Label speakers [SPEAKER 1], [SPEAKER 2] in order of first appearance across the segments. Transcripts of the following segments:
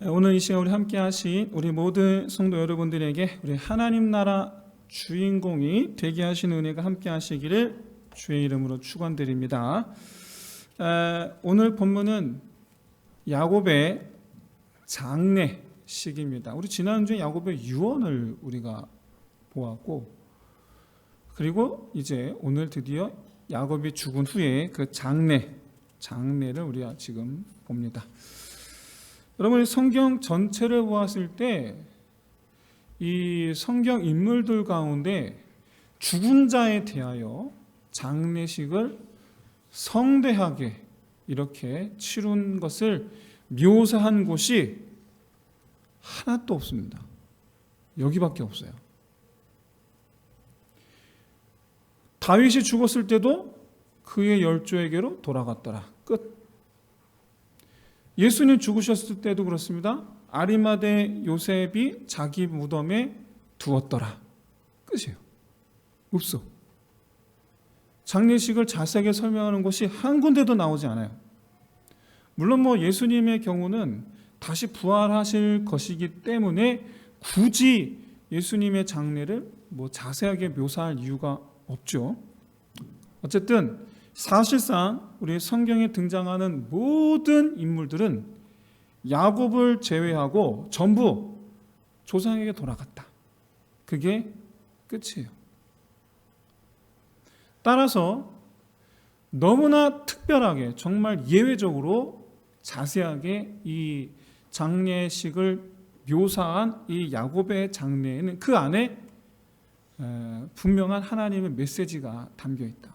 [SPEAKER 1] 오늘 이 시간 우리 함께 하신 우리 모든 성도 여러분들에게 우리 하나님 나라 주인공이 되게 하시는 은혜가 함께 하시기를 주의 이름으로 축원드립니다. 오늘 본문은 야곱의 장례식입니다. 우리 지난주에 야곱의 유언을 우리가 보았고, 그리고 이제 오늘 드디어 야곱이 죽은 후에 그 장례를 우리가 지금 봅니다. 여러분, 성경 전체를 보았을 때 이 성경 인물들 가운데 죽은 자에 대하여 장례식을 성대하게 이렇게 치룬 것을 묘사한 곳이 하나도 없습니다. 여기밖에 없어요. 다윗이 죽었을 때도 그의 열조에게로 돌아갔더라. 끝. 예수님 죽으셨을 때도 그렇습니다. 아리마대 요셉이 자기 무덤에 두었더라. 끝이에요. 없어. 장례식을 자세하게 설명하는 것이 한 군데도 나오지 않아요. 물론 예수님의 경우는 다시 부활하실 것이기 때문에 굳이 예수님의 장례를 자세하게 묘사할 이유가 없죠. 어쨌든 사실상 우리 성경에 등장하는 모든 인물들은 야곱을 제외하고 전부 조상에게 돌아갔다. 그게 끝이에요. 따라서 너무나 특별하게, 정말 예외적으로 자세하게 이 장례식을 묘사한 이 야곱의 장례에는 그 안에 분명한 하나님의 메시지가 담겨 있다.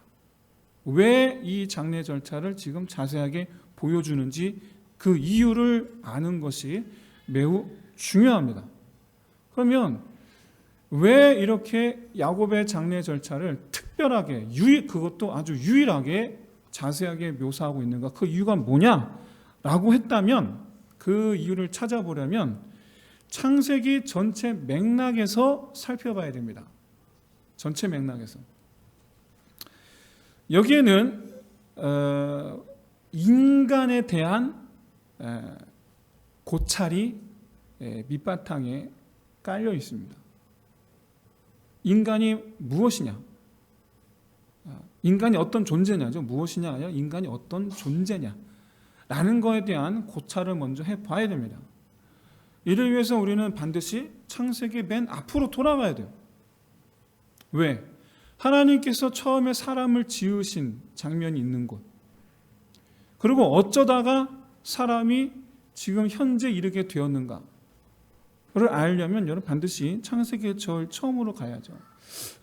[SPEAKER 1] 왜 이 장례 절차를 지금 자세하게 보여주는지 그 이유를 아는 것이 매우 중요합니다. 그러면 왜 이렇게 야곱의 장례 절차를 특별하게, 그것도 아주 유일하게 자세하게 묘사하고 있는가? 그 이유가 뭐냐라고 했다면, 그 이유를 찾아보려면 창세기 전체 맥락에서 살펴봐야 됩니다. 전체 맥락에서. 여기에는 인간에 대한 고찰이 밑바탕에 깔려 있습니다. 인간이 무엇이냐? 인간이 어떤 존재냐죠. 무엇이냐 아니라 인간이 어떤 존재냐라는 것에 대한 고찰을 먼저 해봐야 됩니다. 이를 위해서 우리는 반드시 창세기 맨 앞으로 돌아가야 돼요. 왜? 하나님께서 처음에 사람을 지으신 장면이 있는 곳, 그리고 어쩌다가 사람이 지금 현재 이르게 되었는가를 알려면 여러분 반드시 창세기의 제일 처음으로 가야죠.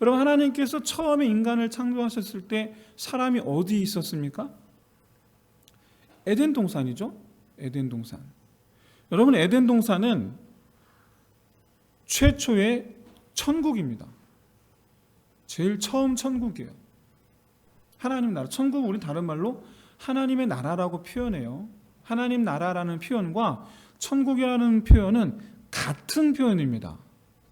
[SPEAKER 1] 여러분, 하나님께서 처음에 인간을 창조하셨을 때 사람이 어디 있었습니까? 에덴 동산이죠. 에덴 동산. 여러분, 에덴 동산은 최초의 천국입니다. 제일 처음 천국이에요. 하나님 나라. 천국, 우리 다른 말로 하나님의 나라라고 표현해요. 하나님 나라라는 표현과 천국이라는 표현은 같은 표현입니다.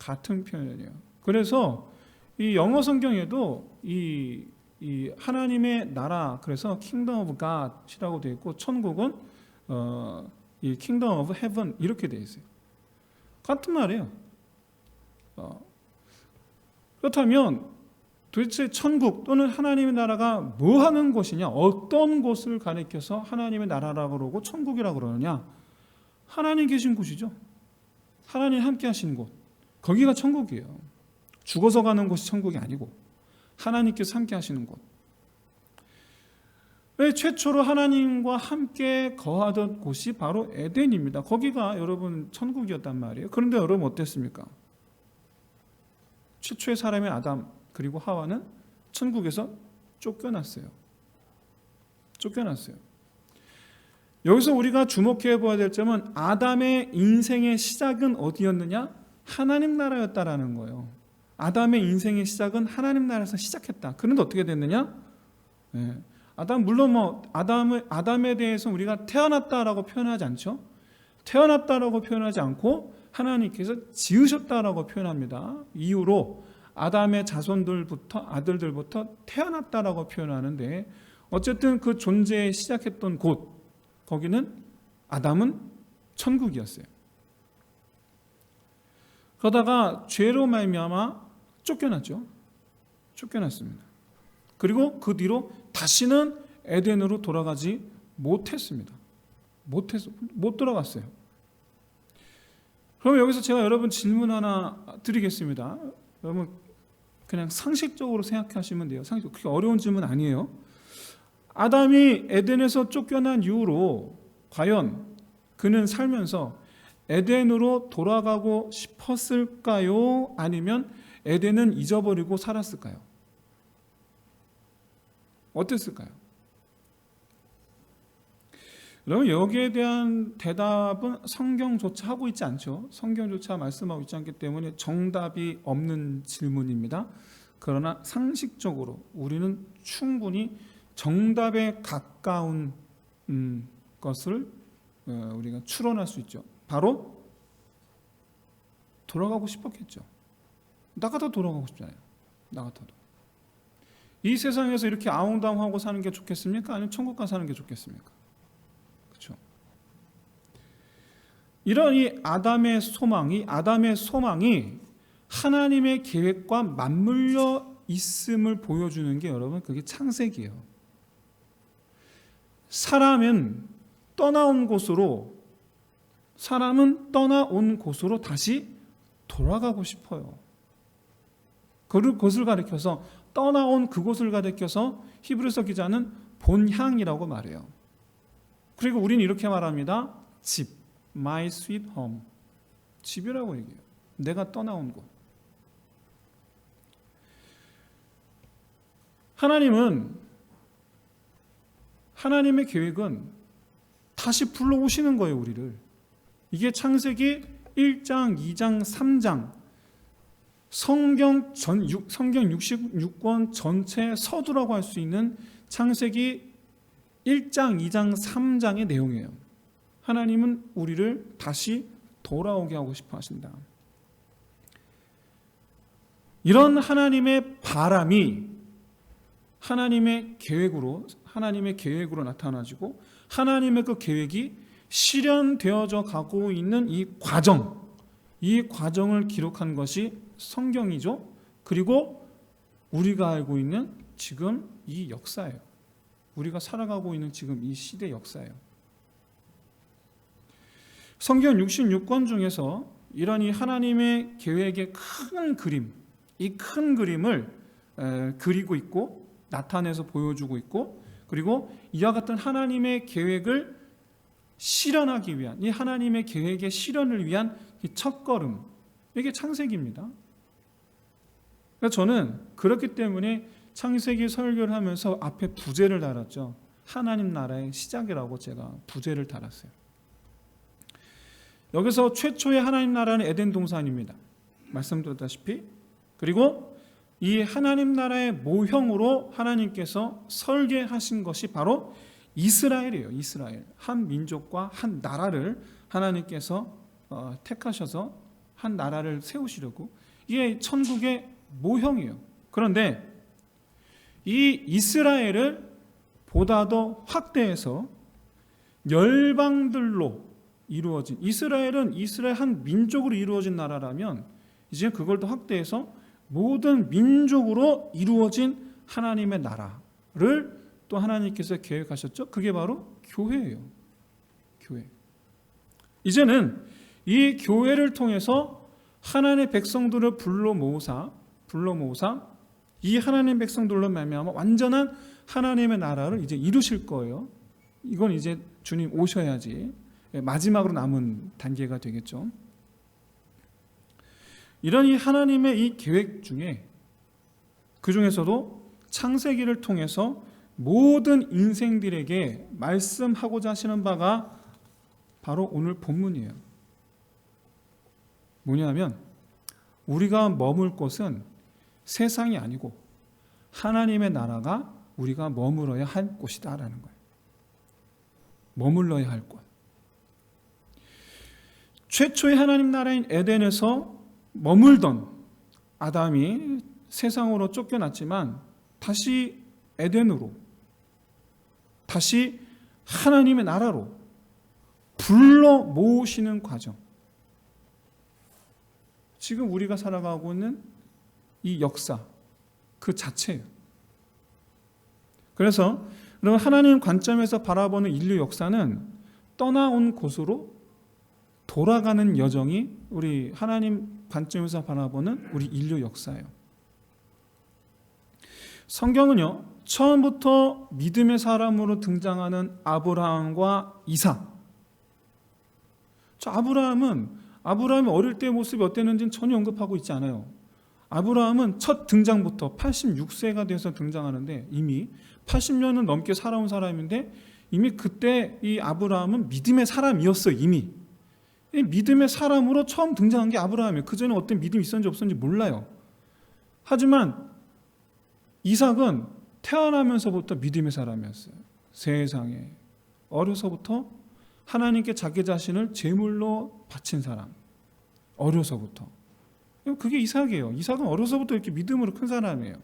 [SPEAKER 1] 같은 표현이에요. 그래서 이 영어 성경에도 이 하나님의 나라, 그래서 Kingdom of God이라고 되어 있고, 천국은 이 Kingdom of Heaven 이렇게 되어 있어요. 같은 말이에요. 그렇다면 도대체 천국 또는 하나님의 나라가 뭐 하는 곳이냐? 어떤 곳을 가리켜서 하나님의 나라라고 그러고 천국이라고 그러느냐? 하나님 계신 곳이죠. 하나님 함께 하시는 곳. 거기가 천국이에요. 죽어서 가는 곳이 천국이 아니고 하나님께서 함께 하시는 곳. 왜 최초로 하나님과 함께 거하던 곳이 바로 에덴입니다. 거기가 여러분 천국이었단 말이에요. 그런데 여러분 어땠습니까? 최초의 사람의 아담 그리고 하와는 천국에서 쫓겨났어요. 여기서 우리가 주목해 보아야 될 점은 아담의 인생의 시작은 어디였느냐? 하나님 나라였다라는 거예요. 아담의 인생의 시작은 하나님 나라에서 시작했다. 그런데 어떻게 됐느냐? 물론 아담에 대해서 우리가 태어났다라고 표현하지 않죠. 태어났다라고 표현하지 않고 하나님께서 지으셨다라고 표현합니다. 이유로 아담의 자손들부터, 아들들부터 태어났다라고 표현하는데, 어쨌든 그 존재에 시작했던 곳, 거기는 아담은 천국이었어요. 그러다가 죄로 말미암아 쫓겨났죠. 쫓겨났습니다. 그리고 그 뒤로 다시는 에덴으로 돌아가지 못했습니다. 못 돌아갔어요. 그럼 여기서 제가 여러분 질문 하나 드리겠습니다. 여러분 그냥 상식적으로 생각하시면 돼요. 상식, 그렇게 어려운 질문 아니에요. 아담이 에덴에서 쫓겨난 이후로 과연 그는 살면서 에덴으로 돌아가고 싶었을까요? 아니면 에덴은 잊어버리고 살았을까요? 어땠을까요? 여러분 여기에 대한 대답은 성경조차 하고 있지 않죠. 성경조차 말씀하고 있지 않기 때문에 정답이 없는 질문입니다. 그러나 상식적으로 우리는 충분히 정답에 가까운 것을 우리가 추론할 수 있죠. 바로 돌아가고 싶었겠죠. 나 같아도 돌아가고 싶잖아요. 나 같아도. 이 세상에서 이렇게 아웅다웅하고 사는 게 좋겠습니까? 아니면 천국 가서 사는 게 좋겠습니까? 그렇죠. 이런 이 아담의 소망이 하나님의 계획과 맞물려 있음을 보여주는 게 여러분 그게 창세기예요. 사람은 떠나온 곳으로 다시 돌아가고 싶어요. 그것을 가리켜서 떠나온 그곳을 가리켜서 히브리서 기자는 본향이라고 말해요. 그리고 우리는 이렇게 말합니다. 집, my sweet home. 집이라고 얘기해요. 내가 떠나온 곳. 하나님의 계획은 다시 불러오시는 거예요, 우리를. 이게 창세기 1장, 2장, 3장 성경 66권 전체 서두라고 할 수 있는 창세기 1장, 2장, 3장의 내용이에요. 하나님은 우리를 다시 돌아오게 하고 싶어 하신다. 이런 하나님의 바람이 하나님의 계획으로 나타나지고 하나님의 그 계획이 실현되어져 가고 있는 이 과정을 기록한 것이 성경이죠. 그리고 우리가 알고 있는 지금 이 역사예요. 우리가 살아가고 있는 지금 이 시대 역사예요. 성경 66권 중에서 이런 이 하나님의 계획의 큰 그림, 이 큰 그림을 그리고 있고 나타내서 보여주고 있고, 그리고 이와 같은 하나님의 계획을 실현하기 위한, 이 하나님의 계획의 실현을 위한 이 첫걸음, 이게 창세기입니다. 그래서 저는 그렇기 때문에 창세기 설교를 하면서 앞에 부제를 달았죠. 하나님 나라의 시작이라고 제가 부제를 달았어요. 여기서 최초의 하나님 나라는 에덴 동산입니다. 말씀드렸다시피. 그리고 이 하나님 나라의 모형으로 하나님께서 설계하신 것이 바로 이스라엘이에요. 이스라엘. 한 민족과 한 나라를 하나님께서 택하셔서 한 나라를 세우시려고, 이게 천국의 모형이에요. 그런데 이 이스라엘을 보다 더 확대해서 열방들로 이루어진, 이스라엘은 이스라엘 한 민족으로 이루어진 나라라면 이제 그걸 더 확대해서 모든 민족으로 이루어진 하나님의 나라를 또 하나님께서 계획하셨죠. 그게 바로 교회예요. 교회. 이제는 이 교회를 통해서 하나님의 백성들을 불러 모으사 이 하나님의 백성들로 말미암아 완전한 하나님의 나라를 이제 이루실 거예요. 이건 이제 주님 오셔야지 마지막으로 남은 단계가 되겠죠. 이런 이 하나님의 이 계획 중에, 그 중에서도 창세기를 통해서 모든 인생들에게 말씀하고자 하시는 바가 바로 오늘 본문이에요. 뭐냐면 우리가 머물 곳은 세상이 아니고 하나님의 나라가 우리가 머물러야 할 곳이다라는 거예요. 머물러야 할 곳. 최초의 하나님 나라인 에덴에서 머물던 아담이 세상으로 쫓겨났지만 다시 에덴으로, 다시 하나님의 나라로 불러 모으시는 과정. 지금 우리가 살아가고 있는 이 역사 그 자체예요. 그래서 여러분, 하나님 관점에서 바라보는 인류 역사는 떠나온 곳으로 돌아가는 여정이 우리 하나님 관점에서 바라보는 우리 인류 역사예요. 성경은요, 처음부터 믿음의 사람으로 등장하는 아브라함과 이삭. 아브라함이 어릴 때 모습이 어땠는지는 전혀 언급하고 있지 않아요. 아브라함은 첫 등장부터 86세가 돼서 등장하는데 이미 80년을 넘게 살아온 사람인데 이미 그때 이 아브라함은 믿음의 사람이었어요. 이미 이 믿음의 사람으로 처음 등장한 게 아브라함이에요. 그전에 어떤 믿음이 있었는지 없었는지 몰라요. 하지만 이삭은 태어나면서부터 믿음의 사람이었어요. 세상에 어려서부터 하나님께 자기 자신을 제물로 바친 사람. 어려서부터. 그게 이삭이에요. 이삭은 어려서부터 이렇게 믿음으로 큰 사람이에요.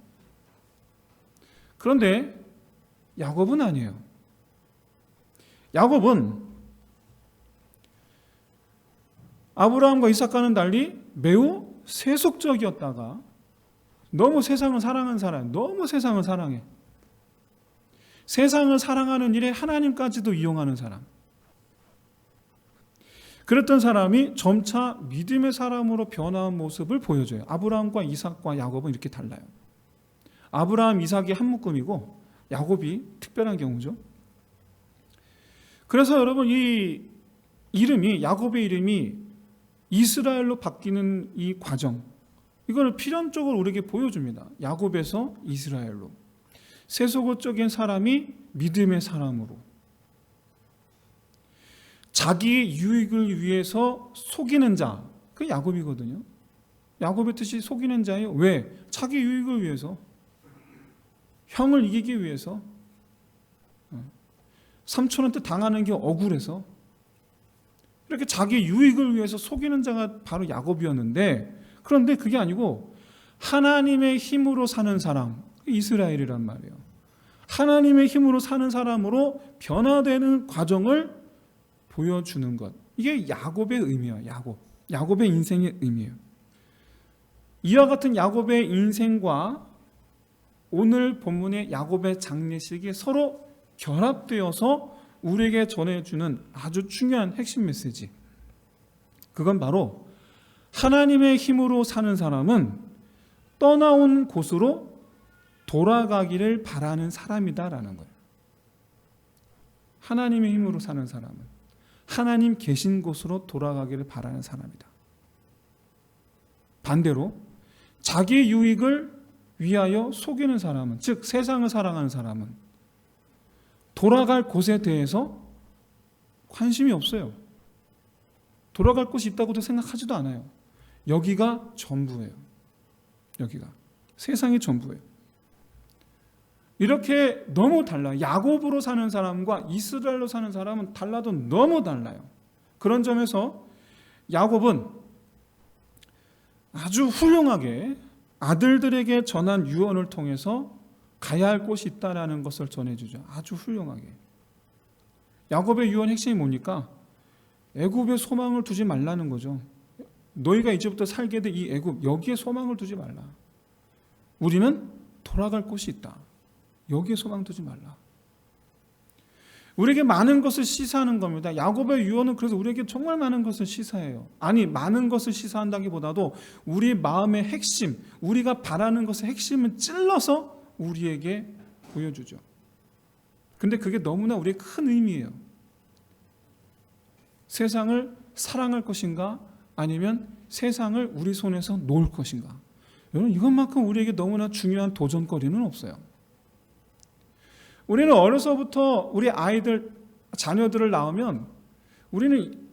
[SPEAKER 1] 그런데 야곱은 아니에요. 야곱은 아브라함과 이삭과는 달리 매우 세속적이었다가 너무 세상을 사랑한 사람, 너무 세상을 사랑해. 세상을 사랑하는 일에 하나님까지도 이용하는 사람. 그랬던 사람이 점차 믿음의 사람으로 변화한 모습을 보여줘요. 아브라함과 이삭과 야곱은 이렇게 달라요. 아브라함, 이삭이 한 묶음이고 야곱이 특별한 경우죠. 그래서 여러분, 이 이름이, 야곱의 이름이 이스라엘로 바뀌는 이 과정, 이걸 필연적으로 우리에게 보여줍니다. 야곱에서 이스라엘로. 세속적인 사람이 믿음의 사람으로. 자기 유익을 위해서 속이는 자, 그게 야곱이거든요. 야곱의 뜻이 속이는 자예요. 왜? 자기 유익을 위해서, 형을 이기기 위해서, 삼촌한테 당하는 게 억울해서 이렇게 자기 유익을 위해서 속이는 자가 바로 야곱이었는데, 그런데 그게 아니고 하나님의 힘으로 사는 사람, 이스라엘이란 말이에요. 하나님의 힘으로 사는 사람으로 변화되는 과정을 보여주는 것, 이게 야곱의 의미예요. 야곱의 인생의 의미예요. 이와 같은 야곱의 인생과 오늘 본문의 야곱의 장례식이 서로 결합되어서 우리에게 전해주는 아주 중요한 핵심 메시지, 그건 바로 하나님의 힘으로 사는 사람은 떠나온 곳으로 돌아가기를 바라는 사람이다라는 거예요. 하나님의 힘으로 사는 사람은 하나님 계신 곳으로 돌아가기를 바라는 사람이다. 반대로 자기 유익을 위하여 속이는 사람은, 즉 세상을 사랑하는 사람은 돌아갈 곳에 대해서 관심이 없어요. 돌아갈 곳이 있다고도 생각하지도 않아요. 여기가 전부예요. 여기가 세상이 전부예요. 이렇게 너무 달라요. 야곱으로 사는 사람과 이스라엘로 사는 사람은 달라도 너무 달라요. 그런 점에서 야곱은 아주 훌륭하게 아들들에게 전한 유언을 통해서 가야 할 곳이 있다는 것을 전해주죠. 아주 훌륭하게. 야곱의 유언 핵심이 뭡니까? 애굽에 소망을 두지 말라는 거죠. 너희가 이제부터 살게 될 이 애굽, 여기에 소망을 두지 말라. 우리는 돌아갈 곳이 있다. 여기에 소망 두지 말라. 우리에게 많은 것을 시사하는 겁니다. 야곱의 유언은 그래서 우리에게 정말 많은 것을 시사해요. 아니, 많은 것을 시사한다기보다도 우리 마음의 핵심, 우리가 바라는 것의 핵심을 찔러서 우리에게 보여주죠. 근데 그게 너무나 우리의 큰 의미예요. 세상을 사랑할 것인가, 아니면 세상을 우리 손에서 놓을 것인가. 여러분, 이것만큼 우리에게 너무나 중요한 도전거리는 없어요. 우리는 어려서부터 우리 아이들, 자녀들을 낳으면 우리는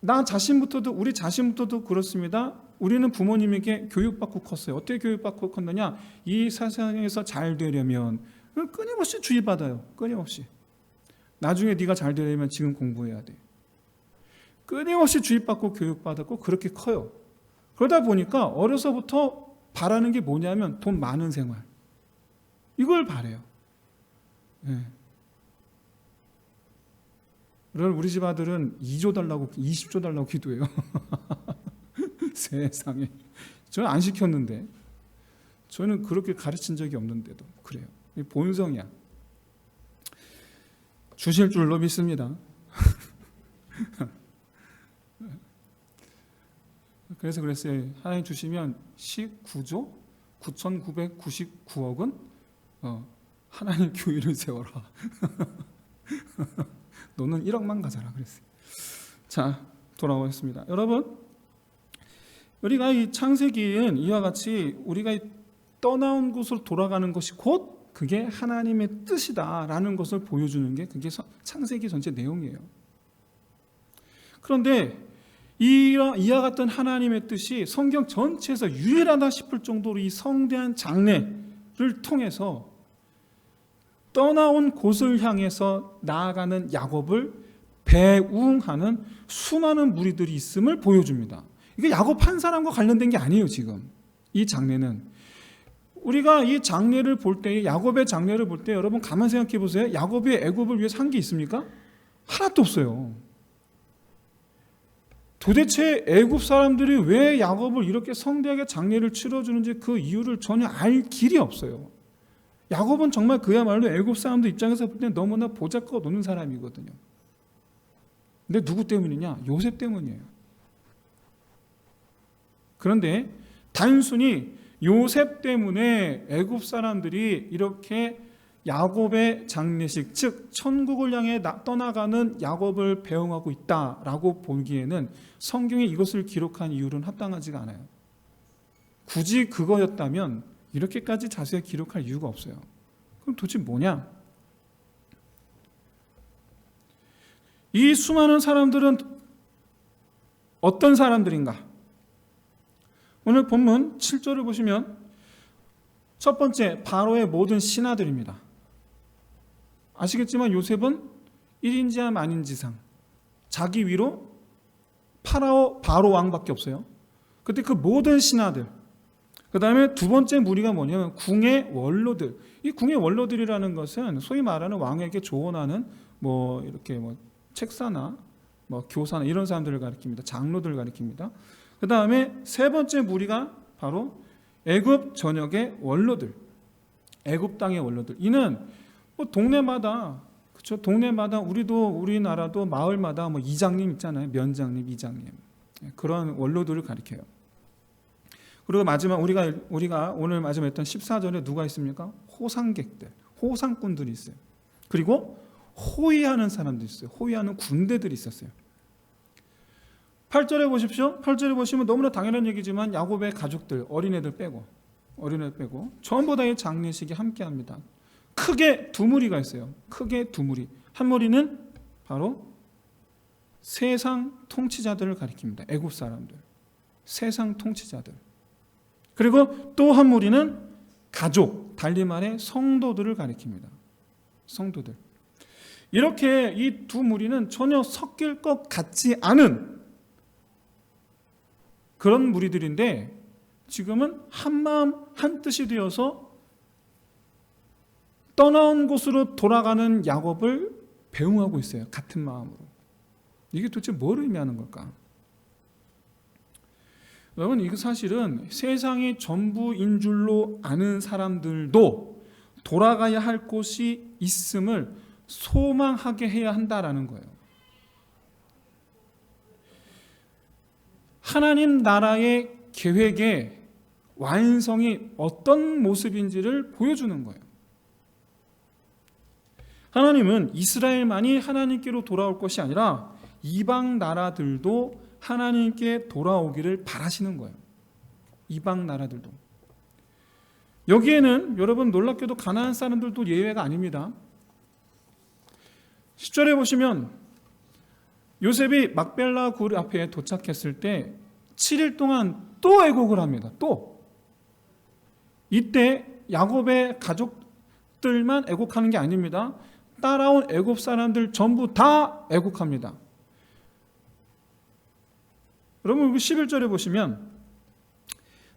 [SPEAKER 1] 우리 자신부터도 그렇습니다. 우리는 부모님에게 교육받고 컸어요. 어떻게 교육받고 컸느냐? 이 세상에서 잘 되려면 끊임없이 주의받아요. 끊임없이. 나중에 네가 잘 되려면 지금 공부해야 돼. 끊임없이 주의받고 교육받았고 그렇게 커요. 그러다 보니까 어려서부터 바라는 게 뭐냐면 돈 많은 생활. 이걸 바래요. 네. 여러분, 우리 집 아들은 2조 달라고, 20조 달라고 기도해요. 세상에. 저는 안 시켰는데. 저는 그렇게 가르친 적이 없는데도 그래요. 본성이야. 주실 줄로 믿습니다. 그래서 그랬어요. 하나님 주시면 19조 9,999억은 하나님 교회를 세워라. 너는 1억만 가져라 그랬어요. 자, 돌아오겠습니다. 여러분, 우리가 이 창세기는 이와 같이 우리가 떠나온 곳으로 돌아가는 것이 곧 그게 하나님의 뜻이다라는 것을 보여주는 게 그게 창세기 전체 내용이에요. 그런데 이와 같은 하나님의 뜻이 성경 전체에서 유일하다 싶을 정도로 이 성대한 장례를 통해서 떠나온 곳을 향해서 나아가는 야곱을 배웅하는 수많은 무리들이 있음을 보여줍니다. 이게 야곱 한 사람과 관련된 게 아니에요. 지금 이 장례는 우리가 이 장례를 볼 때, 야곱의 장례를 볼 때 여러분 가만 생각해 보세요. 야곱이 애굽을 위해서 한 게 있습니까? 하나도 없어요. 도대체 애굽 사람들이 왜 야곱을 이렇게 성대하게 장례를 치러주는지 그 이유를 전혀 알 길이 없어요. 야곱은 정말 그야말로 애굽 사람들 입장에서 볼 때 너무나 보잘것 없는 사람이거든요. 근데 누구 때문이냐? 요셉 때문이에요. 그런데 단순히 요셉 때문에 애굽 사람들이 이렇게 야곱의 장례식, 즉 천국을 향해 떠나가는 야곱을 배웅하고 있다라고 보기에는 성경이 이것을 기록한 이유는 합당하지가 않아요. 굳이 그거였다면 이렇게까지 자세히 기록할 이유가 없어요. 그럼 도대체 뭐냐? 이 수많은 사람들은 어떤 사람들인가? 오늘 본문 7절을 보시면 첫 번째 바로의 모든 신하들입니다. 아시겠지만 요셉은 1인지하 만인지상 자기 위로 바로 왕밖에 없어요. 그때 그 모든 신하들, 그 다음에 두 번째 무리가 뭐냐면 궁의 원로들. 이 궁의 원로들이라는 것은 소위 말하는 왕에게 조언하는 이렇게 책사나 교사나 이런 사람들을 가리킵니다. 장로들을 가리킵니다. 그 다음에 세 번째 무리가 바로 애굽 전역의 원로들, 애굽 땅의 원로들. 이는 동네마다, 그렇죠? 동네마다 우리나라도 마을마다 이장님 있잖아요. 면장님, 이장님. 그런 원로들을 가리켜요. 그리고 마지막 우리가 오늘 마지막에 했던 14절에 누가 있습니까? 호상객들, 호상꾼들이 있어요. 그리고 호위하는 사람들이 있어요. 호위하는 군대들이 있었어요. 8절에 보십시오. 8절에 보시면 너무나 당연한 얘기지만 야곱의 가족들, 어린애들 빼고 전부 다 이 장례식에 함께합니다. 크게 두 무리가 있어요. 크게 두 무리. 한 무리는 바로 세상 통치자들을 가리킵니다. 애굽 사람들, 세상 통치자들. 그리고 또 한 무리는 가족, 달리 말해 성도들을 가리킵니다. 성도들. 이렇게 이 두 무리는 전혀 섞일 것 같지 않은 그런 무리들인데 지금은 한마음 한뜻이 되어서 떠나온 곳으로 돌아가는 야곱을 배웅하고 있어요. 같은 마음으로. 이게 도대체 뭘 의미하는 걸까? 여러분, 이거 사실은 세상이 전부인 줄로 아는 사람들도 돌아가야 할 곳이 있음을 소망하게 해야 한다라는 거예요. 하나님 나라의 계획의 완성이 어떤 모습인지를 보여주는 거예요. 하나님은 이스라엘만이 하나님께로 돌아올 것이 아니라 이방 나라들도 하나님께 돌아오기를 바라시는 거예요. 이방 나라들도. 여기에는 여러분 놀랍게도 가나안 사람들도 예외가 아닙니다. 10절에 보시면 요셉이 막벨라 굴 앞에 도착했을 때 7일 동안 또 애곡을 합니다. 또. 이때 야곱의 가족들만 애곡하는 게 아닙니다. 따라온 애굽 사람들 전부 다 애곡합니다. 여러분 11절에 보시면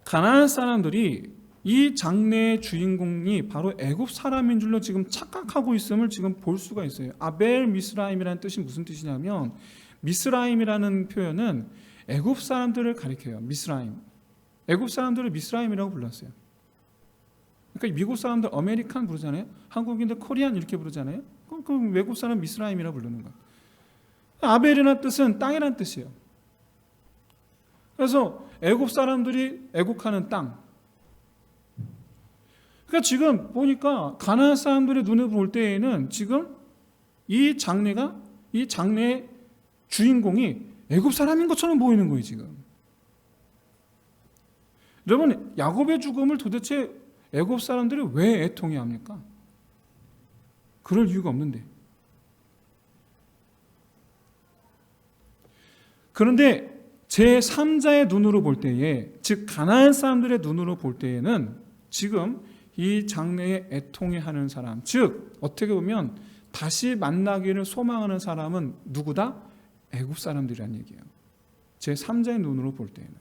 [SPEAKER 1] 가나안 사람들이 이 장래의 주인공이 바로 애굽 사람인 줄로 지금 착각하고 있음을 지금 볼 수가 있어요. 아벨 미스라임이라는 뜻이 무슨 뜻이냐면 미스라임이라는 표현은 애굽 사람들을 가리켜요. 미스라임. 애굽 사람들을 미스라임이라고 불렀어요. 그러니까 미국 사람들 아메리칸 부르잖아요. 한국인들 코리안 이렇게 부르잖아요. 그럼 외국 사람 미스라임이라고 부르는 거예요. 아벨이라는 뜻은 땅이라는 뜻이에요. 그래서 애굽 사람들이 애국하는 땅. 그러니까 지금 보니까 가나안 사람들의 눈에 볼 때에는 지금 이 장래의 주인공이 애굽 사람인 것처럼 보이는 거예요, 지금. 여러분, 야곱의 죽음을 도대체 애굽 사람들이 왜 애통해 합니까? 그럴 이유가 없는데. 그런데 제3자의 눈으로 볼 때에, 즉 가나안 사람들의 눈으로 볼 때에는 지금 이 장래에 애통해하는 사람, 즉 어떻게 보면 다시 만나기를 소망하는 사람은 누구다? 애굽 사람들이란 얘기예요. 제3자의 눈으로 볼 때에는.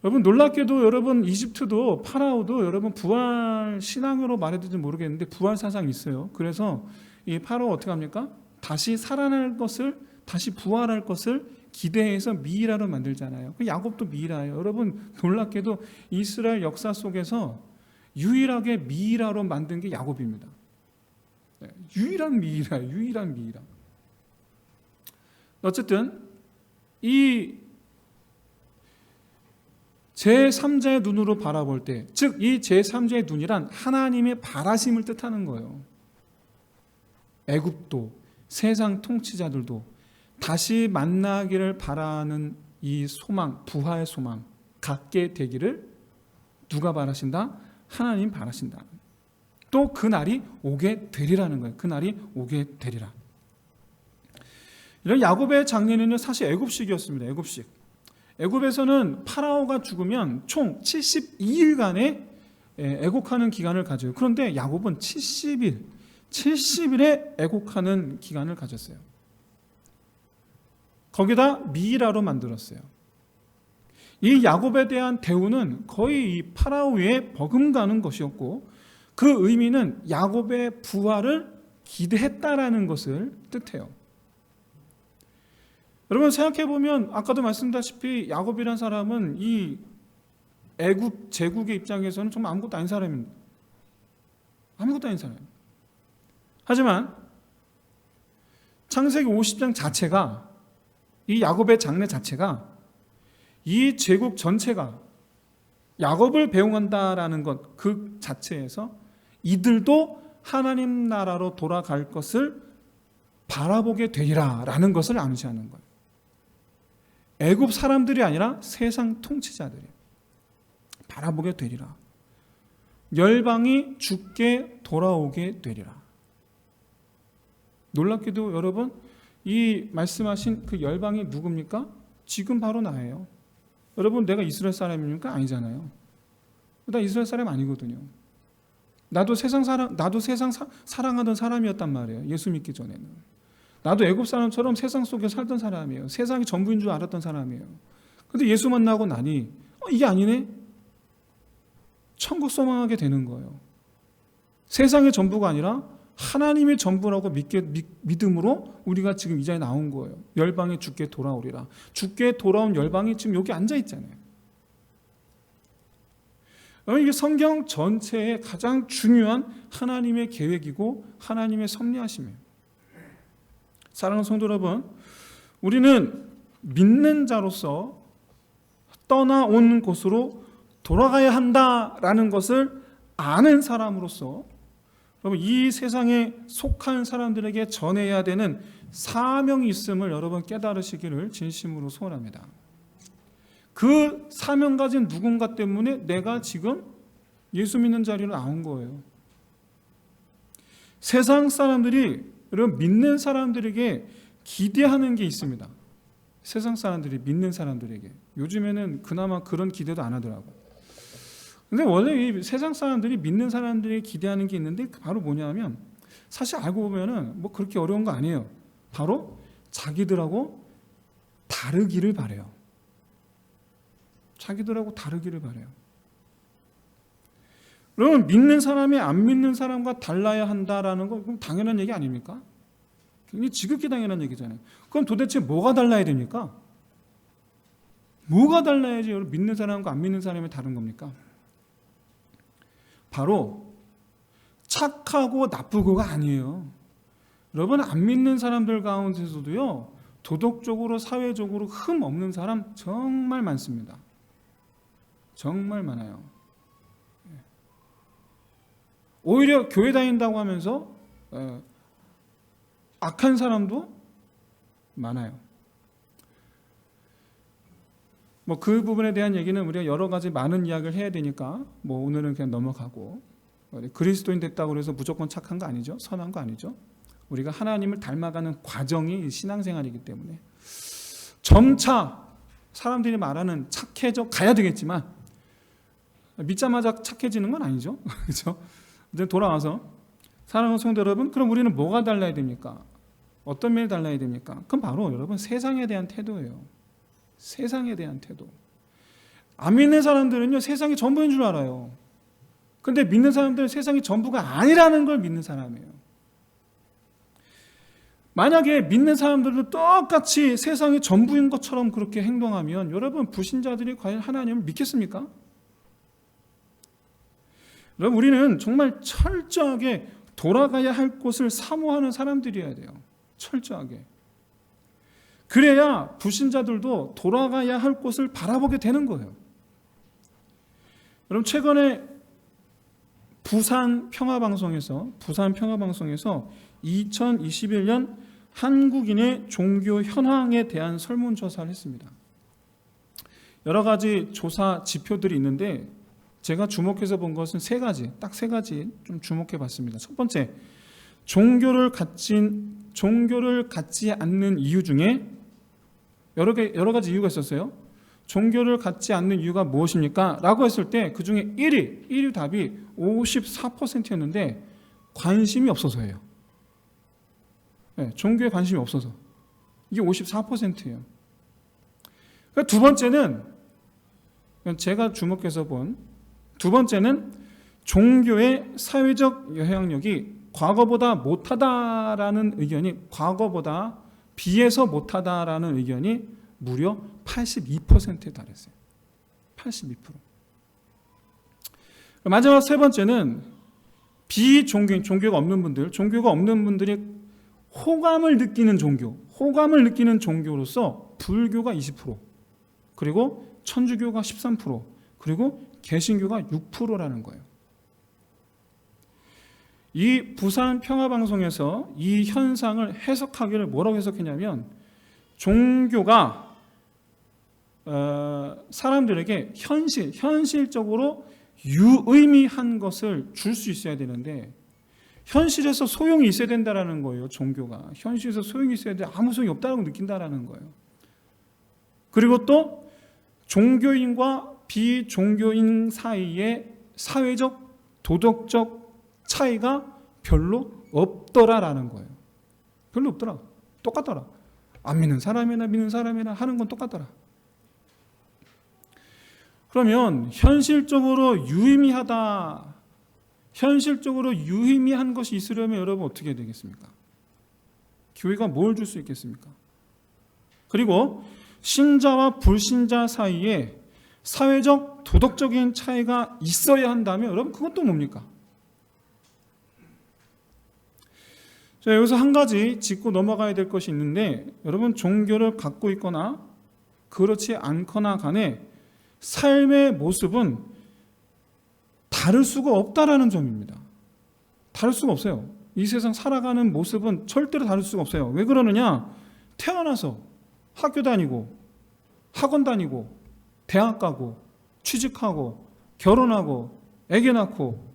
[SPEAKER 1] 여러분, 놀랍게도 여러분 이집트도 파라오도 여러분 부활 신앙으로 말해도 모르겠는데 부활 사상이 있어요. 그래서 이 파라오 어떻게 합니까? 다시 살아날 것을, 다시 부활할 것을 기대해서 미이라로 만들잖아요. 야곱도 미이라예요. 여러분, 놀랍게도 이스라엘 역사 속에서 유일하게 미이라로 만든 게 야곱입니다. 유일한 미이라예요. 유일한 미이라. 어쨌든 이 제3자의 눈으로 바라볼 때, 즉 이 제3자의 눈이란 하나님의 바라심을 뜻하는 거예요. 애굽도 세상 통치자들도 다시 만나기를 바라는 이 소망, 부활의 소망 갖게 되기를 누가 바라신다? 하나님 바라신다. 또 그날이 오게 되리라는 거예요. 그날이 오게 되리라. 이런 야곱의 장례는 사실 애굽식이었습니다. 애굽식. 애굽에서는 파라오가 죽으면 총 72일간의 애곡하는 기간을 가져요. 그런데 야곱은 70일의 애곡하는 기간을 가졌어요. 거기다 미이라로 만들었어요. 이 야곱에 대한 대우는 거의 이 파라오에 버금가는 것이었고, 그 의미는 야곱의 부활을 기대했다라는 것을 뜻해요. 여러분 생각해보면 아까도 말씀드렸다시피 야곱이라는 사람은 이 애굽 제국의 입장에서는 정말 아무것도 아닌 사람입니다. 아무것도 아닌 사람입니다. 하지만 창세기 50장 자체가, 이 야곱의 장래 자체가 이 제국 전체가 야곱을 배웅한다라는 것 그 자체에서 이들도 하나님 나라로 돌아갈 것을 바라보게 되리라라는 것을 암시하는 거예요. 애굽 사람들이 아니라 세상 통치자들이 바라보게 되리라. 열방이 주께 돌아오게 되리라. 놀랍게도 여러분, 이 말씀하신 그 열방이 누굽니까? 지금 바로 나예요. 여러분, 내가 이스라엘 사람입니까? 아니잖아요. 나 이스라엘 사람 아니거든요. 나도 세상 사랑하던 사람이었단 말이에요. 예수 믿기 전에는. 나도 애굽 사람처럼 세상 속에 살던 사람이에요. 세상이 전부인 줄 알았던 사람이에요. 그런데 예수 만나고 나니 이게 아니네? 천국 소망하게 되는 거예요. 세상의 전부가 아니라 하나님의 전부라고 믿음으로 우리가 지금 이 자리에 나온 거예요. 열방이 주께 돌아오리라. 주께 돌아온 열방이 지금 여기 앉아 있잖아요. 이게 성경 전체의 가장 중요한 하나님의 계획이고 하나님의 섭리하심이에요. 사랑하는 성도 여러분, 우리는 믿는 자로서 떠나온 곳으로 돌아가야 한다라는 것을 아는 사람으로서 여러분, 이 세상에 속한 사람들에게 전해야 되는 사명이 있음을 여러분 깨달으시기를 진심으로 소원합니다. 그 사명 가진 누군가 때문에 내가 지금 예수 믿는 자리로 나온 거예요. 세상 사람들이 여러분 믿는 사람들에게 기대하는 게 있습니다. 세상 사람들이 믿는 사람들에게. 요즘에는 그나마 그런 기대도 안 하더라고요. 근데 원래 이 세상 사람들이 믿는 사람들에게 기대하는 게 있는데 바로 뭐냐면, 사실 알고 보면은 뭐 그렇게 어려운 거 아니에요. 바로 자기들하고 다르기를 바래요. 자기들하고 다르기를 바래요. 그러면 믿는 사람이 안 믿는 사람과 달라야 한다라는 건 그럼 당연한 얘기 아닙니까? 굉장히 지극히 당연한 얘기잖아요. 그럼 도대체 뭐가 달라야 됩니까? 뭐가 달라야지 여러분 믿는 사람과 안 믿는 사람이 다른 겁니까? 바로 착하고 나쁘고가 아니에요. 여러분 안 믿는 사람들 가운데서도요, 도덕적으로 사회적으로 흠 없는 사람 정말 많습니다. 정말 많아요. 오히려 교회 다닌다고 하면서 악한 사람도 많아요. 뭐 그 부분에 대한 얘기는 우리가 여러 가지 많은 이야기를 해야 되니까 뭐 오늘은 그냥 넘어가고, 그리스도인 됐다고 해서 무조건 착한 거 아니죠. 선한 거 아니죠. 우리가 하나님을 닮아가는 과정이 신앙생활이기 때문에 점차 사람들이 말하는 착해져 가야 되겠지만 믿자마자 착해지는 건 아니죠. 그렇죠? 이제 돌아와서 사랑하는 성도 여러분, 그럼 우리는 뭐가 달라야 됩니까? 어떤 면이 달라야 됩니까? 그럼 바로 여러분 세상에 대한 태도예요. 세상에 대한 태도. 안 믿는 사람들은요, 세상이 전부인 줄 알아요. 근데 믿는 사람들은 세상이 전부가 아니라는 걸 믿는 사람이에요. 만약에 믿는 사람들도 똑같이 세상이 전부인 것처럼 그렇게 행동하면 여러분 불신자들이 과연 하나님을 믿겠습니까? 여러분 우리는 정말 철저하게 돌아가야 할 곳을 사모하는 사람들이어야 돼요. 철저하게. 그래야 불신자들도 돌아가야 할 곳을 바라보게 되는 거예요. 여러분 최근에 부산 평화방송에서 2021년 한국인의 종교 현황에 대한 설문조사를 했습니다. 여러 가지 조사 지표들이 있는데 제가 주목해서 본 것은 딱 세 가지 좀 주목해 봤습니다. 첫 번째, 종교를 갖지 않는 이유 중에 여러 가지 이유가 있었어요. 종교를 갖지 않는 이유가 무엇입니까? 라고 했을 때 그 중에 1위 답이 54%였는데 관심이 없어서예요. 네, 종교에 관심이 없어서. 이게 54%예요. 그러니까 두 번째는 제가 주목해서 본 두 번째는 종교의 사회적 영향력이 과거보다 못하다라는 의견이 과거보다 비해서 못하다라는 의견이 무려 82%에 달했어요. 82%. 마지막 세 번째는 비종교인, 종교가 없는 분들이 호감을 느끼는 종교로서 불교가 20%, 그리고 천주교가 13%, 그리고 개신교가 6%라는 거예요. 이 부산 평화방송에서 이 현상을 해석하기를 뭐라고 해석했냐면, 종교가 사람들에게 현실적으로 유의미한 것을 줄 수 있어야 되는데 현실에서 소용이 있어야 된다는 거예요. 종교가 현실에서 소용이 있어야 돼, 아무 소용이 없다고 느낀다는 거예요. 그리고 또 종교인과 비종교인 사이의 사회적 도덕적 차이가 별로 없더라라는 거예요. 별로 없더라. 똑같더라. 안 믿는 사람이나 믿는 사람이나 하는 건 똑같더라. 그러면 현실적으로 유의미한 것이 있으려면 여러분 어떻게 해야 되겠습니까? 교회가 뭘 줄 수 있겠습니까? 그리고 신자와 불신자 사이에 사회적 도덕적인 차이가 있어야 한다면 여러분 그건 또 뭡니까? 자, 여기서 한 가지 짚고 넘어가야 될 것이 있는데, 여러분 종교를 갖고 있거나 그렇지 않거나 간에 삶의 모습은 다를 수가 없다라는 점입니다. 다를 수가 없어요. 이 세상 살아가는 모습은 절대로 다를 수가 없어요. 왜 그러느냐? 태어나서 학교 다니고 학원 다니고 대학 가고 취직하고 결혼하고 애기 낳고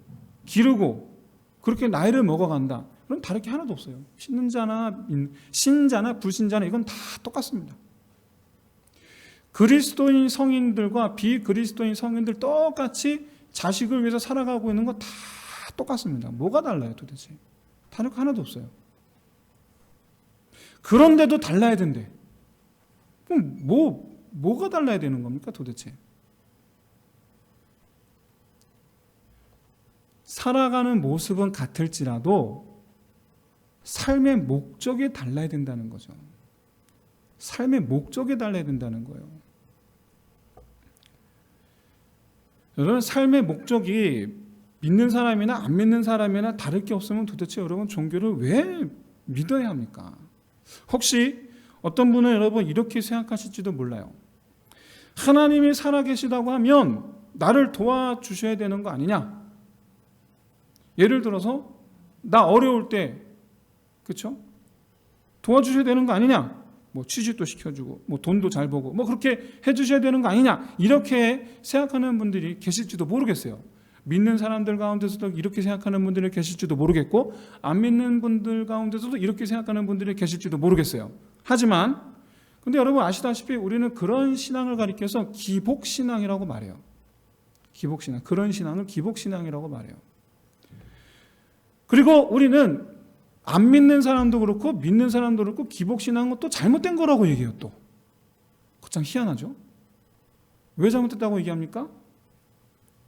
[SPEAKER 1] 기르고 그렇게 나이를 먹어간다. 그럼 다를 게 하나도 없어요. 신자나 불신자나 이건 다 똑같습니다. 그리스도인 성인들과 비그리스도인 성인들 똑같이 자식을 위해서 살아가고 있는 거 다 똑같습니다. 뭐가 달라요 도대체? 다를 거 하나도 없어요. 그런데도 달라야 된대. 그럼 뭐가 달라야 되는 겁니까 도대체? 살아가는 모습은 같을지라도 삶의 목적이 달라야 된다는 거죠. 삶의 목적이 달라야 된다는 거예요. 여러분 삶의 목적이 믿는 사람이나 안 믿는 사람이나 다를 게 없으면 도대체 여러분 종교를 왜 믿어야 합니까? 혹시 어떤 분은 여러분 이렇게 생각하실지도 몰라요. 하나님이 살아계시다고 하면 나를 도와주셔야 되는 거 아니냐? 예를 들어서 나 어려울 때 그렇죠? 도와주셔야 되는 거 아니냐? 뭐 취직도 시켜주고 뭐 돈도 잘 벌고 뭐 그렇게 해주셔야 되는 거 아니냐? 이렇게 생각하는 분들이 계실지도 모르겠어요. 믿는 사람들 가운데서도 이렇게 생각하는 분들이 계실지도 모르겠고 안 믿는 분들 가운데서도 이렇게 생각하는 분들이 계실지도 모르겠어요. 하지만 근데 여러분 아시다시피 우리는 그런 신앙을 가리켜서 기복신앙이라고 말해요. 기복신앙. 그런 신앙을 기복신앙이라고 말해요. 그리고 우리는 안 믿는 사람도 그렇고 믿는 사람도 그렇고 기복신앙은 또 잘못된 거라고 얘기해요. 또 참 희한하죠. 왜 잘못됐다고 얘기합니까?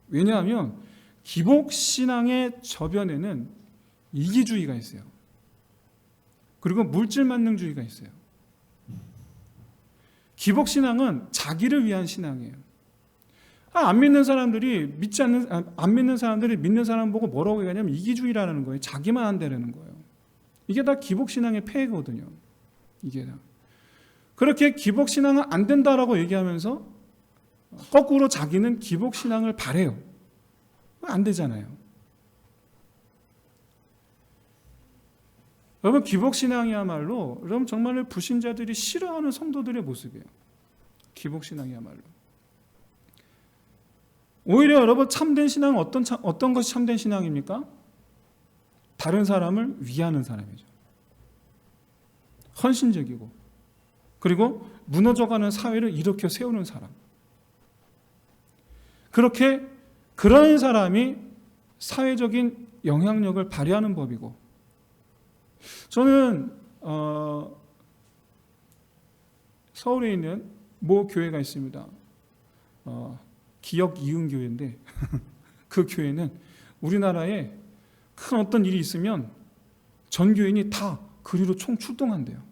[SPEAKER 1] 왜냐하면 기복신앙의 저변에는 이기주의가 있어요. 그리고 물질만능주의가 있어요. 기복신앙은 자기를 위한 신앙이에요. 안 믿는 사람들이 안 믿는 사람들이 믿는 사람 보고 뭐라고 얘기하냐면 이기주의라는 거예요. 자기만 한다는 거예요. 이게 다 기복신앙의 폐해거든요. 이게 다. 그렇게 기복신앙은 안 된다라고 얘기하면서 거꾸로 자기는 기복신앙을 바래요. 안 되잖아요. 여러분 기복신앙이야말로 여러분 정말로 불신자들이 싫어하는 성도들의 모습이에요. 기복신앙이야말로. 오히려 여러분 참된 신앙은 어떤 것이 참된 신앙입니까? 다른 사람을 위하는 사람이죠. 헌신적이고 그리고 무너져가는 사회를 일으켜 세우는 사람. 그렇게 그런 사람이 사회적인 영향력을 발휘하는 법이고 저는 서울에 있는 모 교회가 있습니다. 기역 이은교회인데 그 교회는 우리나라에 큰 어떤 일이 있으면 전 교인이 다 그리로 총출동한대요.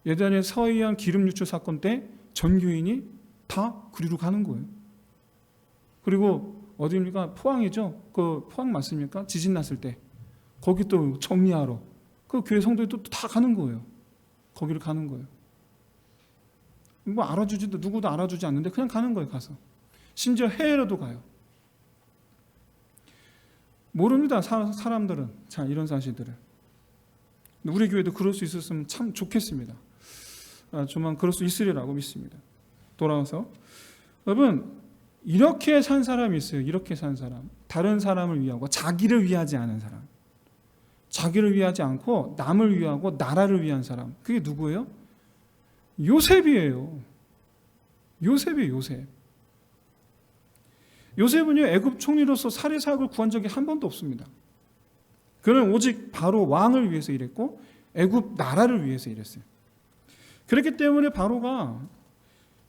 [SPEAKER 1] 예전에 서해안 기름 유출 사건 때 전 교인이 다 그리로 가는 거예요. 그리고 어디입니까? 포항이죠. 그 포항 맞습니까? 지진 났을 때 거기 또 정리하러 그 교회 성도들이 또 다 가는 거예요. 거기를 가는 거예요. 뭐 누구도 알아주지 않는데 그냥 가는 거예요. 가서 심지어 해외로도 가요. 모릅니다. 사람들은 잘 이런 사실들을. 우리 교회도 그럴 수 있었으면 참 좋겠습니다. 좀만 그럴 수 있으리라고 믿습니다. 돌아와서 여러분 이렇게 산 사람이 있어요. 이렇게 산 사람. 다른 사람을 위하고 자기를 위하지 않은 사람. 자기를 위하지 않고 남을 위하고 나라를 위한 사람. 그게 누구예요? 요셉이에요. 요셉이에요. 요셉. 요셉은요 애굽 총리로서 살해 사역을 구한 적이 한 번도 없습니다. 그는 오직 바로 왕을 위해서 일했고 애굽 나라를 위해서 일했어요. 그렇기 때문에 바로가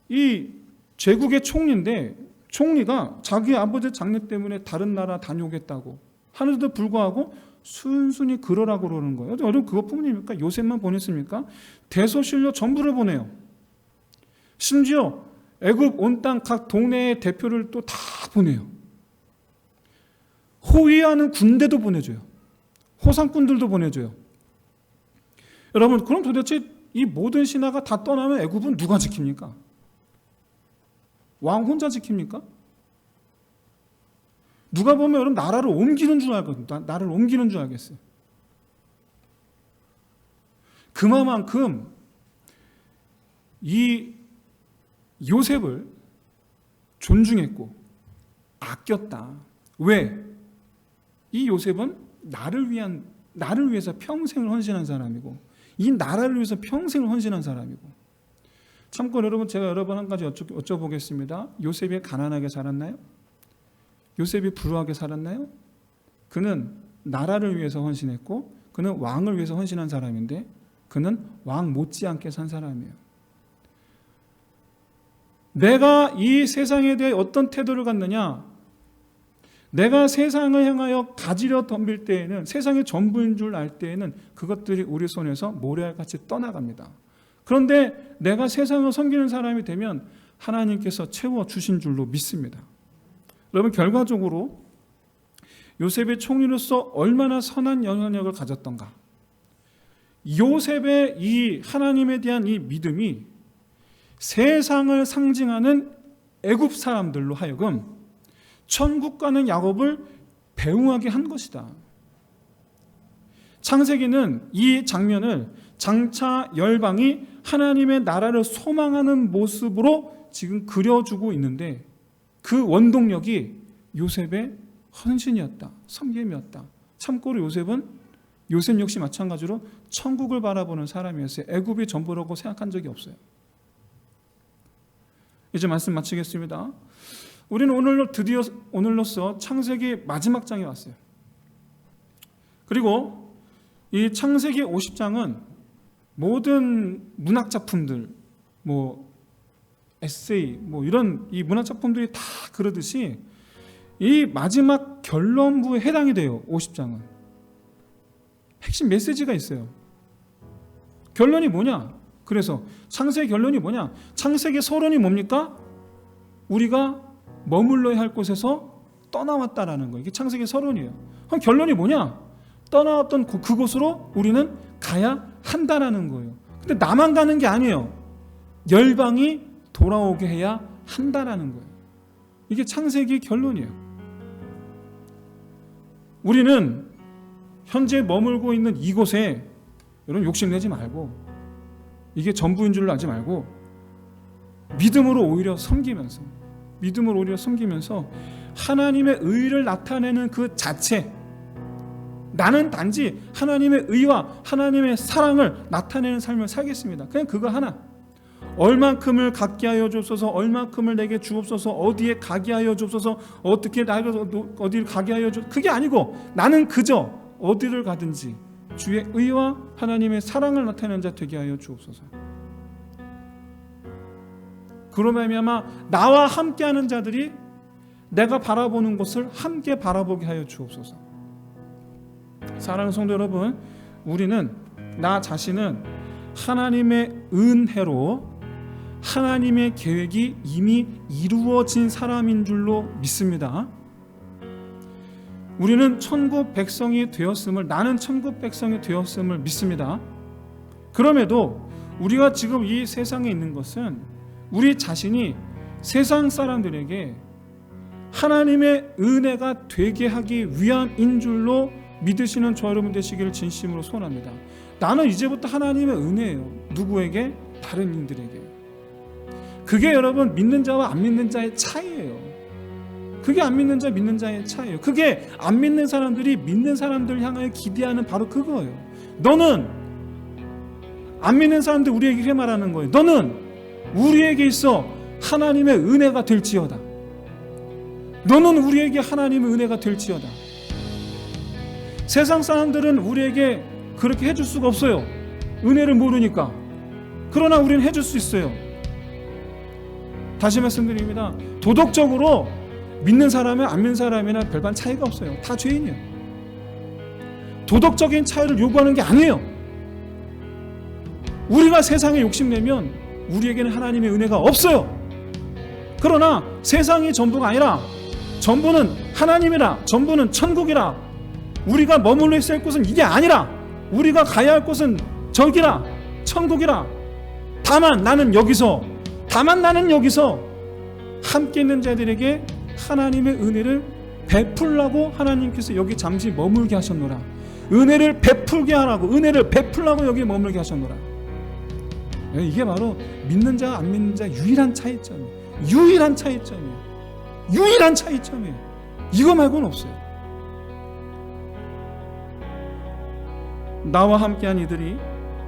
[SPEAKER 1] 이 제국의 총리인데 총리가 자기 아버지 장례 때문에 다른 나라 다녀오겠다고 하는데도 불구하고 순순히 그러라고 그러는 거예요. 여러분 그것뿐입니까? 요셉만 보냈습니까? 대소신료 전부를 보내요. 심지어 애굽 온 땅 각 동네의 대표를 또 다 보내요. 호위하는 군대도 보내줘요. 호상꾼들도 보내줘요. 여러분 그럼 도대체 이 모든 신하가 다 떠나면 애굽은 누가 지킵니까? 왕 혼자 지킵니까? 누가 보면 여러분 나라를 옮기는 줄 알거든요. 나를 옮기는 줄 알겠어요. 그만큼 이 요셉을 존중했고 아꼈다. 왜? 이 요셉은 나를 위해서 평생을 헌신한 사람이고 이 나라를 위해서 평생을 헌신한 사람이고 참고로 여러분 제가 여러 번 한 가지 여쭤보겠습니다. 요셉이 가난하게 살았나요? 요셉이 불우하게 살았나요? 그는 나라를 위해서 헌신했고 그는 왕을 위해서 헌신한 사람인데 그는 왕 못지않게 산 사람이에요. 내가 이 세상에 대해 어떤 태도를 갖느냐? 내가 세상을 향하여 가지려 덤빌 때에는 세상의 전부인 줄 알 때에는 그것들이 우리 손에서 모래알같이 떠나갑니다. 그런데 내가 세상을 섬기는 사람이 되면 하나님께서 채워주신 줄로 믿습니다. 여러분, 결과적으로 요셉의 총리로서 얼마나 선한 영향력을 가졌던가. 요셉의 이 하나님에 대한 이 믿음이 세상을 상징하는 애굽 사람들로 하여금 천국 가는 야곱을 배웅하게 한 것이다. 창세기는 이 장면을 장차 열방이 하나님의 나라를 소망하는 모습으로 지금 그려주고 있는데, 그 원동력이 요셉의 헌신이었다, 섬김이었다. 참고로 요셉 역시 마찬가지로 천국을 바라보는 사람이었어요. 애굽이 전부라고 생각한 적이 없어요. 이제 말씀 마치겠습니다. 우리는 오늘로써 창세기 마지막 장에 왔어요. 그리고 이 창세기 50장은 모든 문학 작품들, 에세이, 이런 이 문학 작품들이 다 그러듯이 이 마지막 결론부에 해당이 돼요. 50장은 핵심 메시지가 있어요. 결론이 뭐냐? 그래서 창세기 결론이 뭐냐? 창세기 서론이 뭡니까? 우리가 머물러야 할 곳에서 떠나왔다라는 거예요. 이게 창세기 서론이에요. 그럼 결론이 뭐냐? 떠나왔던 그곳으로 우리는 가야 한다라는 거예요. 근데 나만 가는 게 아니에요. 열방이 돌아오게 해야 한다라는 거예요. 이게 창세기 결론이에요. 우리는 현재 머물고 있는 이곳에 여러분 욕심내지 말고, 이게 전부인 줄로 알지 말고 믿음으로 오히려 섬기면서 하나님의 의를 나타내는 그 자체, 나는 단지 하나님의 의와 하나님의 사랑을 나타내는 삶을 살겠습니다. 그냥 그거 하나. 얼만큼을 갖게 하여 주옵소서, 얼만큼을 내게 주옵소서, 어디에 가게 하여 주옵소서, 어떻게 나를 어디를 가게 하여 주옵소서, 그게 아니고 나는 그저 어디를 가든지 주의 의와 하나님의 사랑을 나타내는 자 되게 하여 주옵소서. 그로 말미암아 나와 함께하는 자들이 내가 바라보는 곳을 함께 바라보게 하여 주옵소서. 사랑하는 성도 여러분, 우리는 나 자신은 하나님의 은혜로 하나님의 계획이 이미 이루어진 사람인 줄로 믿습니다. 우리는 천국 백성이 되었음을, 나는 천국 백성이 되었음을 믿습니다. 그럼에도 우리가 지금 이 세상에 있는 것은 우리 자신이 세상 사람들에게 하나님의 은혜가 되게 하기 위함인 줄로 믿으시는 저 여러분 되시기를 진심으로 소원합니다. 나는 이제부터 하나님의 은혜예요. 누구에게? 다른 이들에게. 그게 여러분 믿는 자와 안 믿는 자의 차이예요. 그게 안 믿는 자 믿는 자의 차이예요. 그게 안 믿는 사람들이 믿는 사람들을 향하여 기대하는 바로 그거예요. 너는 안 믿는 사람들 우리에게 이렇게 말하는 거예요. 너는 우리에게 있어 하나님의 은혜가 될지어다. 너는 우리에게 하나님의 은혜가 될지어다. 세상 사람들은 우리에게 그렇게 해줄 수가 없어요. 은혜를 모르니까. 그러나 우리는 해줄 수 있어요. 다시 말씀드립니다. 도덕적으로 믿는 사람이나 안 믿는 사람이나 별반 차이가 없어요. 다 죄인이에요. 도덕적인 차이를 요구하는 게 아니에요. 우리가 세상에 욕심내면 우리에게는 하나님의 은혜가 없어요. 그러나 세상이 전부가 아니라 전부는 하나님이라, 전부는 천국이라, 우리가 머물러 있을 곳은 이게 아니라 우리가 가야 할 곳은 저기라, 천국이라. 다만 나는 여기서 함께 있는 자들에게 하나님의 은혜를 베풀라고 하나님께서 여기 잠시 머물게 하셨노라. 은혜를 베풀게 하라고, 은혜를 베풀라고 여기 머물게 하셨노라. 이게 바로 믿는 자와 안 믿는 자의 유일한 차이점이에요. 유일한 차이점이에요. 이거 말고는 없어요. 나와 함께한 이들이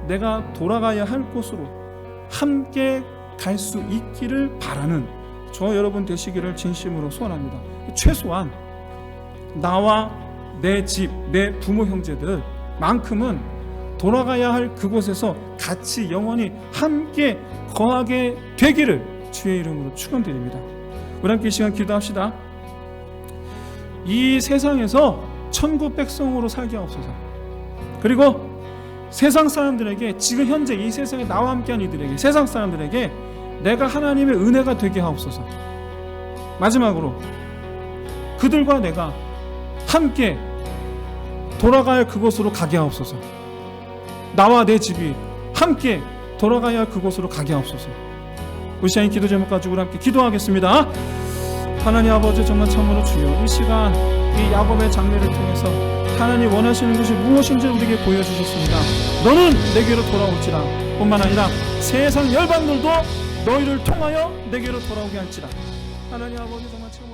[SPEAKER 1] 내가 돌아가야 할 곳으로 함께 갈 수 있기를 바라는 저 여러분 되시기를 진심으로 소원합니다. 최소한 나와 내 집, 내 부모 형제들만큼은 돌아가야 할 그곳에서 같이 영원히 함께 거하게 되기를 주의 이름으로 축원드립니다. 우리 함께 이 시간 기도합시다. 이 세상에서 천국 백성으로 살게 하옵소서. 그리고 세상 사람들에게, 지금 현재 이 세상에 나와 함께한 이들에게, 세상 사람들에게 내가 하나님의 은혜가 되게 하옵소서. 마지막으로 그들과 내가 함께 돌아가야 할 그곳으로 가게 하옵소서. 나와 내 집이 함께 돌아가야 할 그곳으로 가게 하옵소서. 우리 시간 기도 제목 가지고 우리 함께 기도하겠습니다. 하나님 아버지, 정말 참으로 주여, 이 시간 이 야곱의 장례를 통해서 하나님 원하시는 것이 무엇인지 우리에게 보여주셨습니다. 너는 내게로 돌아올지라 뿐만 아니라 세상 열방들도 너희를 통하여 내게로 돌아오게 할지라. 하나님 아버지, 정말 참으로